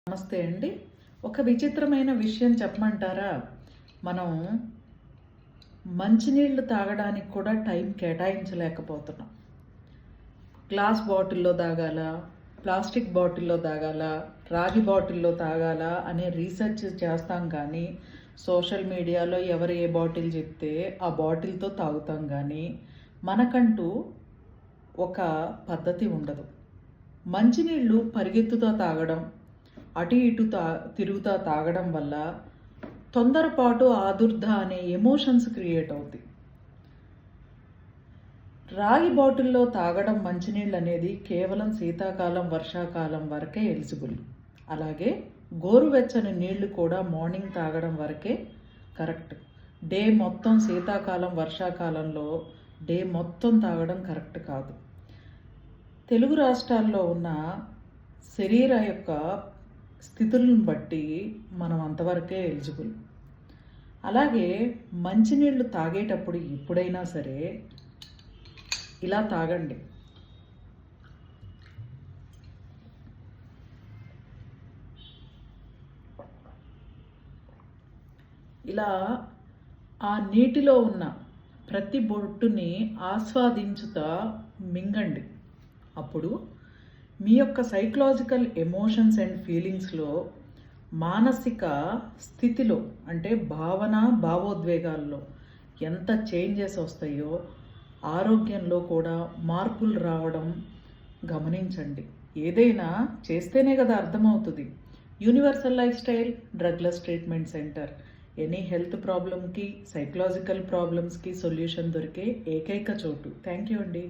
నమస్తే అండి. ఒక విచిత్రమైన విషయం చెప్పమంటారా? మనం మంచినీళ్ళు తాగడానికి కూడా టైం కేటాయించలేకపోతున్నాం. గ్లాస్ బాటిల్‌లో తాగాలా? ప్లాస్టిక్ బాటిల్‌లో తాగాలా? రాగి బాటిల్‌లో తాగాలా? అనే రీసెర్చ్ చేస్తాం కానీ, సోషల్ మీడియాలో ఎవరు ఏ బాటిల్ చెప్తే ఆ బాటిల్‌తో తాగుతాం కానీ, మనకంటూ ఒక పద్ధతి ఉండదు. మంచినీళ్ళు పరిగెత్తుతా తాగడం, అటు ఇటు తిరుగుతా తాగడం వల్ల తొందరపాటు, ఆదుర్ద అనే ఎమోషన్స్ క్రియేట్ అవుతాయి. రాగి బాటిల్లో తాగడం మంచినీళ్ళు అనేది కేవలం శీతాకాలం, వర్షాకాలం వరకే ఎలిజిబుల్. అలాగే గోరువెచ్చని నీళ్లు కూడా మార్నింగ్ తాగడం వరకే కరెక్ట్. డే మొత్తం శీతాకాలం, వర్షాకాలంలో డే మొత్తం తాగడం కరెక్ట్ కాదు. తెలుగు రాష్ట్రాల్లో ఉన్న శరీర యొక్క స్థితులను బట్టి మనం అంతవరకే ఎలిజిబుల్. అలాగే మంచినీళ్ళు తాగేటప్పుడు ఎప్పుడైనా సరే ఇలా తాగండి. ఇలా ఆ నీటిలో ఉన్న ప్రతి బొట్టుని ఆస్వాదించుతా మింగండి. అప్పుడు మీ యొక్క సైకలాజికల్ ఎమోషన్స్ అండ్ ఫీలింగ్స్లో, మానసిక స్థితిలో అంటే భావోద్వేగాల్లో ఎంత చేంజెస్ వస్తాయో ఆరోగ్యంలో కూడా మార్పులు రావడం గమనించండి. ఏదైనా చేస్తేనే కదా అర్థమవుతుంది. Universal life style drugless treatment centre any health ప్రాబ్లమ్కి, సైకలాజికల్ ప్రాబ్లమ్స్కి సొల్యూషన్ దొరికే ఏకైక చోటు. థ్యాంక్ యూ అండి.